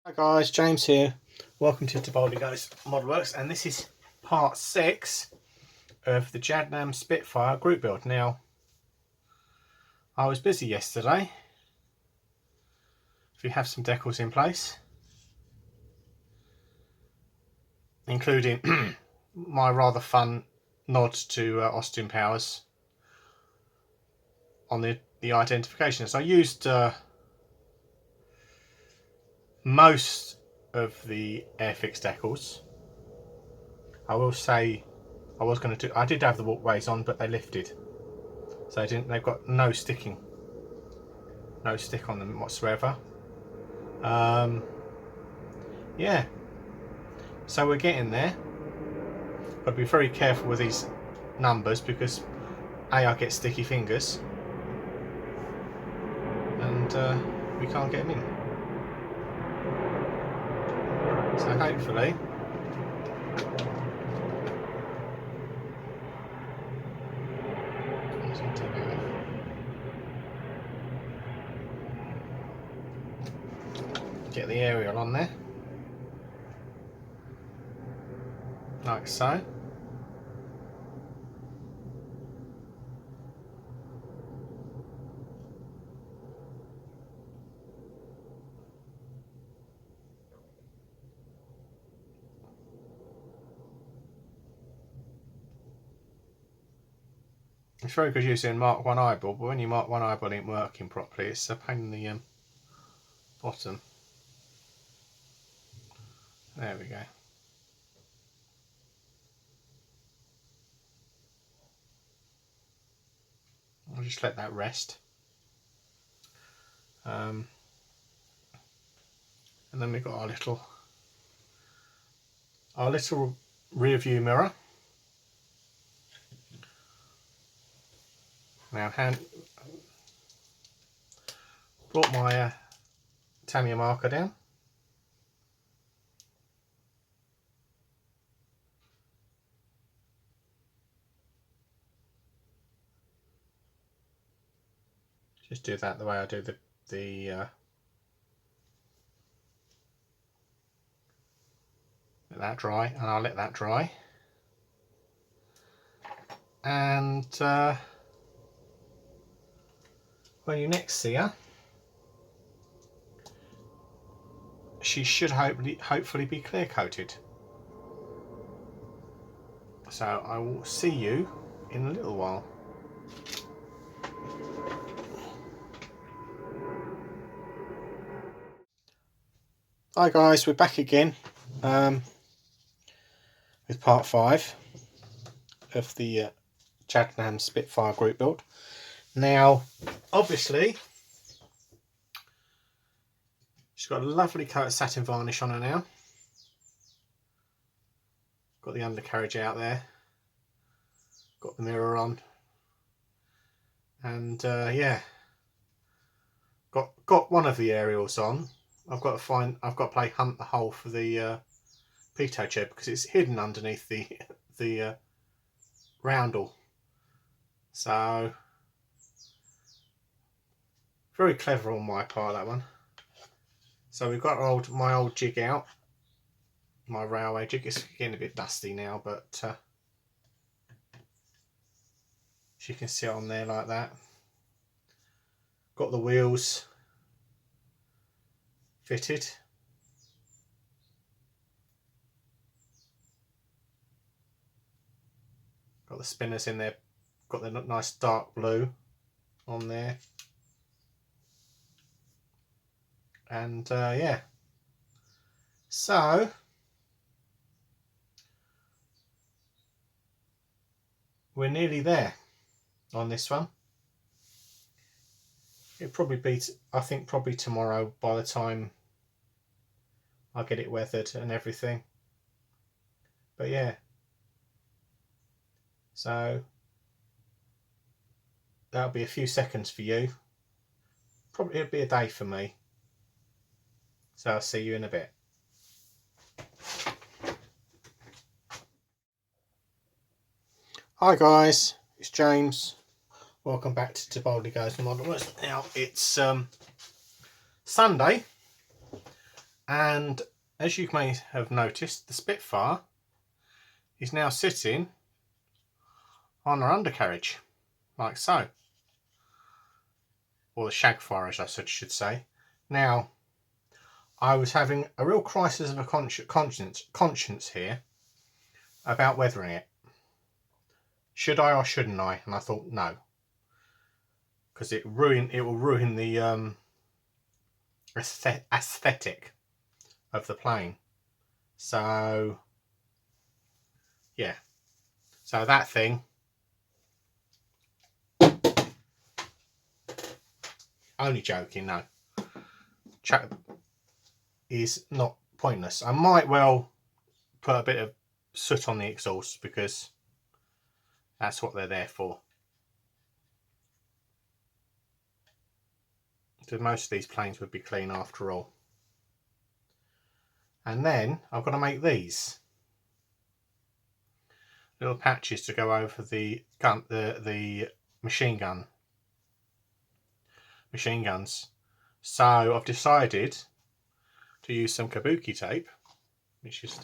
Hi guys, James here. Welcome to Boldly Goes Modelworks, and this is part 6 of the Jadlam Spitfire group build. Now, I was busy yesterday. We have some decals in place, including my rather fun nod to Austin Powers on the identification. So I used most of the Airfix decals. I will say I did have the walkways on, but they lifted, so they've got no stick on them whatsoever. Yeah, so we're getting there. Got to be very careful with these numbers because I get sticky fingers and we can't get them in. So hopefully get the aerial on there like so. It's very good using Mark 1 eyeball, but when your Mark 1 eyeball ain't working properly, it's a pain in the bottom. There we go. I'll just let that rest. And then we've got our little rear view mirror. Now brought my Tamiya marker down. Just do that the way I do let that dry, and I'll let that dry. And when you next see her, she should hopefully be clear coated. So I will see you in a little while. Hi guys, we're back again with part 5 of the Jadlam Spitfire group build. Now, obviously, she's got a lovely coat of satin varnish on her now. Got the undercarriage out there. Got the mirror on. And yeah, got one of the aerials on. I've got to play hunt the hole for the pitot chair because it's hidden underneath the roundel. So very clever on my part, that one. So we've got my old jig out, my railway jig. It's getting a bit dusty now, but you can see it on there like that. Got the wheels fitted. Got the spinners in there. Got the nice dark blue on there. And yeah, so we're nearly there on this one. It'll probably be, I think, probably tomorrow by the time I get it weathered and everything. But yeah, so that'll be a few seconds for you. Probably it'll be a day for me. So I'll see you in a bit. Hi guys, it's James. Welcome back to Boldly Goes Modelworks. Now it's Sunday, And as you may have noticed, the Spitfire is now sitting on our undercarriage, like so. Or the Shagfire, as I should say. Now, I was having a real crisis of a conscience here about weathering it. Should I or shouldn't I? And I thought no, because it will ruin the aesthetic of the plane. So yeah, so that thing, only joking, no, is not pointless. I might well put a bit of soot on the exhaust because that's what they're there for. Because most of these planes would be clean after all. And then I've got to make these little patches to go over the gun, the machine guns. So I've decided to use some kabuki tape, which is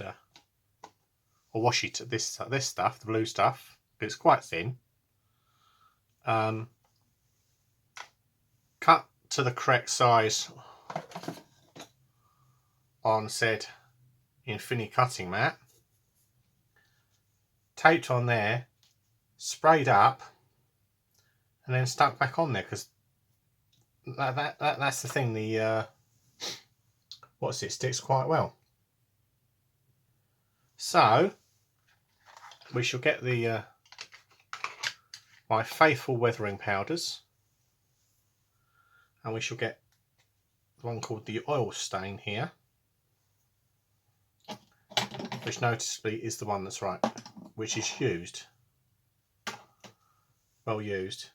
or washi tape. This stuff, the blue stuff, it's quite thin. Cut to the correct size on said Infinity cutting mat, taped on there, sprayed up, and then stuck back on there, because that's the thing, the sticks quite well. So we shall get the my faithful weathering powders, and we shall get the one called the oil stain here, which noticeably is the one that's right, which is used, well used.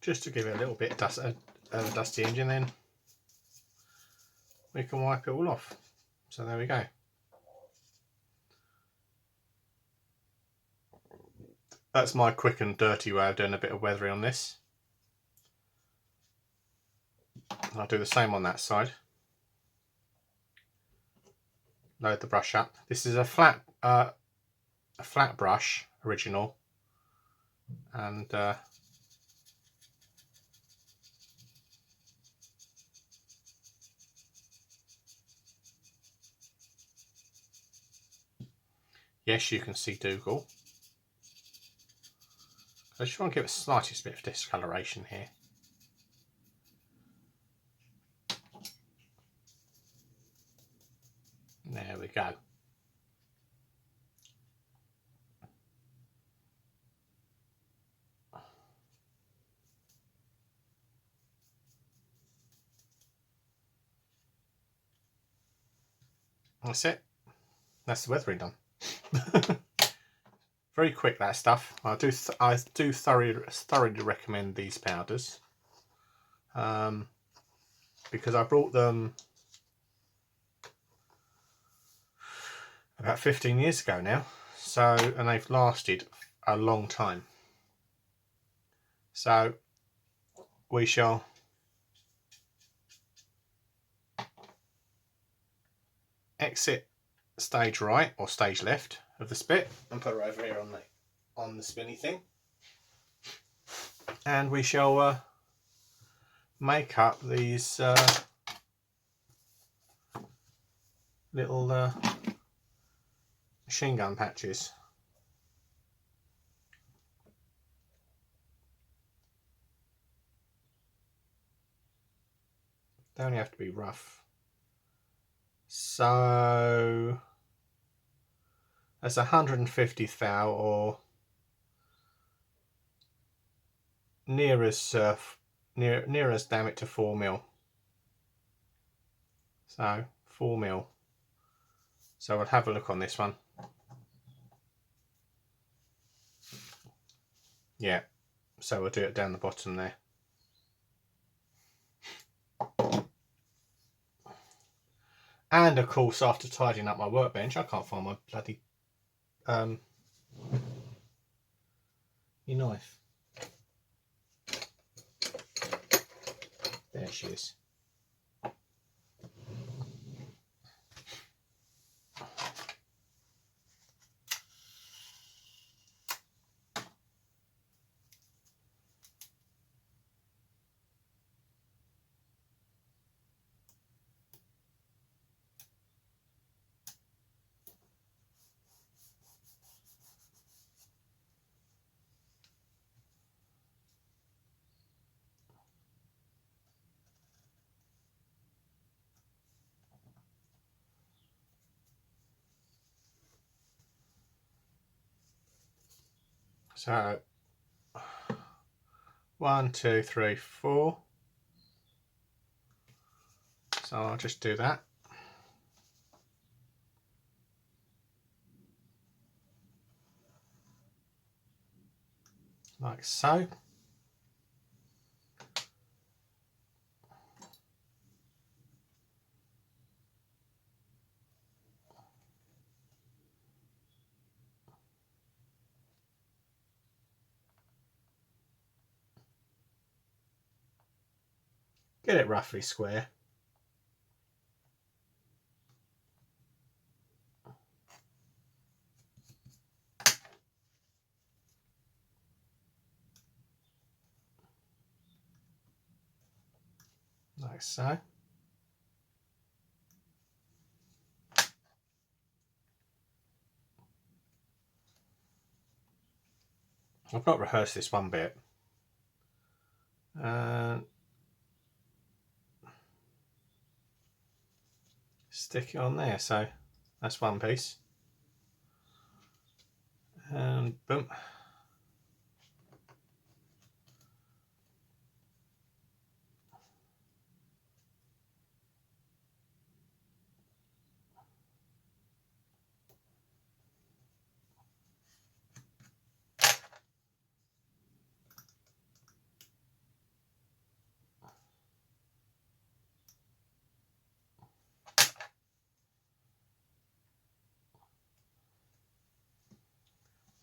Just to give it a little bit of a dusty engine, then we can wipe it all off. So there we go. That's my quick and dirty way of doing a bit of weathering on this. I'll do the same on that side. Load the brush up. This is a flat brush, original, and yes, you can see Dougal. I just want to give it a slightest bit of discoloration here. There we go. That's it. That's the weathering done. Very quick, that stuff. I do thoroughly recommend these powders, because I brought them about 15 years ago now, so, and they've lasted a long time. So we shall exit stage right or stage left of the spit and put her over here on the spinny thing, and we shall make up these little machine gun patches. They only have to be rough. So That's 150 thou, or near as damn it to 4 mil. So 4 mil. So we'll have a look on this one. Yeah, so we'll do it down the bottom there. And of course, after tidying up my workbench, I can't find my bloody your knife. There she is. So 1, 2, 3, 4. So I'll just do that. Like so. Get it roughly square. Like so. I've not rehearsed this one bit. Stick it on there, so that's one piece. And boom.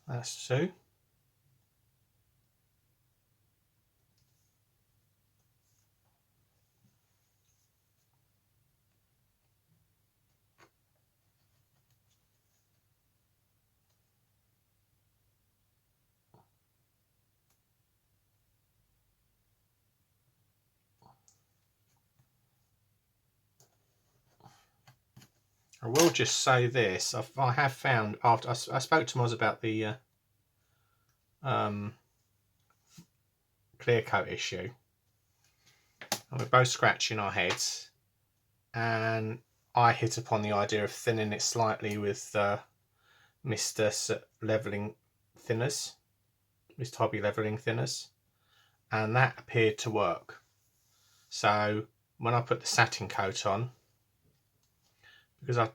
That's 2. I will just say this, I have found, after I spoke to Moz about the clear coat issue, and we're both scratching our heads, and I hit upon the idea of thinning it slightly with Mr. Leveling thinners, Mr. Hobby Leveling thinners, and that appeared to work. So when I put the satin coat on, because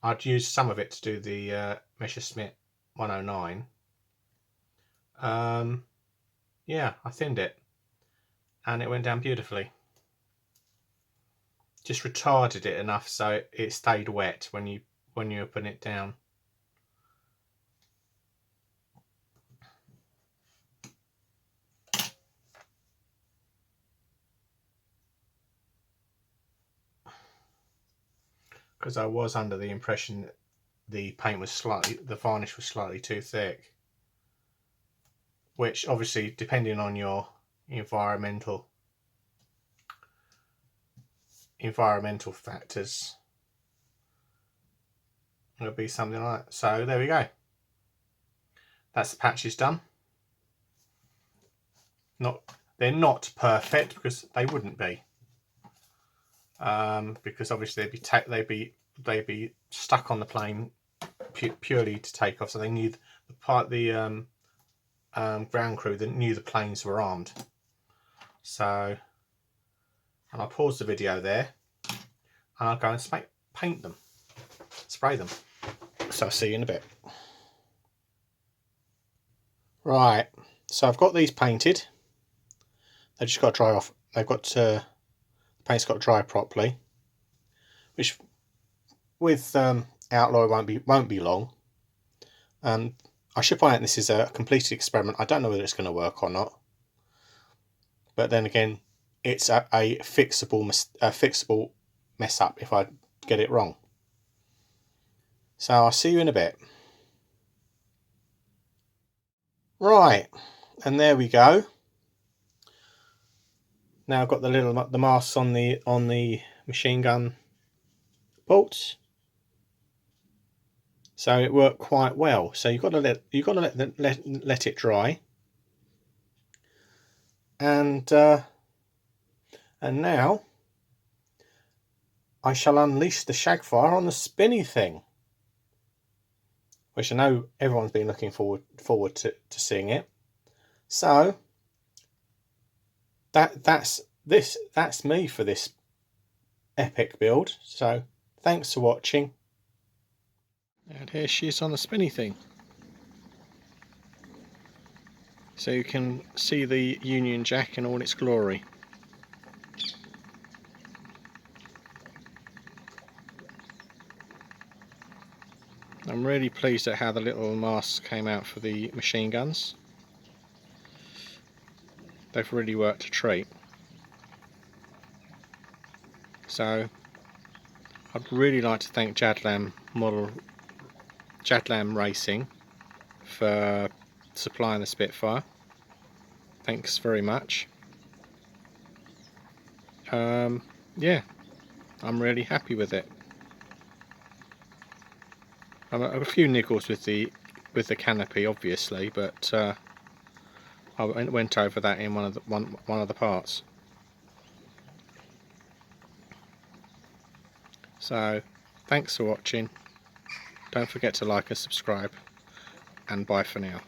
I'd used some of it to do the Messerschmitt 109, yeah, I thinned it and it went down beautifully. Just retarded it enough so it stayed wet when you were putting it down. Because I was under the impression that the varnish was slightly too thick, which obviously, depending on your environmental factors, it'll be something like that. So there we go. That's the patches done. They're not perfect, because they wouldn't be. Because obviously they'd be stuck on the plane purely to take off. So they knew the ground crew that knew the planes were armed. So, and I'll pause the video there, and I'll go and paint them, spray them. So I'll see you in a bit. Right, so I've got these painted. They've just got to dry off. They've got to, the paint's got to dry properly, which with alloy won't be long. I should point out this is a completed experiment. I don't know whether it's going to work or not, but then again, it's a fixable mess up if I get it wrong. So I'll see you in a bit. Right, and there we go. Now I've got the masks on the machine gun bolts, so it worked quite well. So you've got to let it dry, and now I shall unleash the Shagfire on the spinny thing, which I know everyone's been looking forward to seeing it. So that's me for this epic build. So thanks for watching. And here she is on the spinny thing. So you can see the Union Jack in all its glory. I'm really pleased at how the little masks came out for the machine guns. They've really worked a treat. So I'd really like to thank Jadlam Racing for supplying the Spitfire. Thanks very much. Yeah, I'm really happy with it. A few niggles with the canopy, obviously, but I went over that in one of the parts. So thanks for watching. Don't forget to like and subscribe, and bye for now.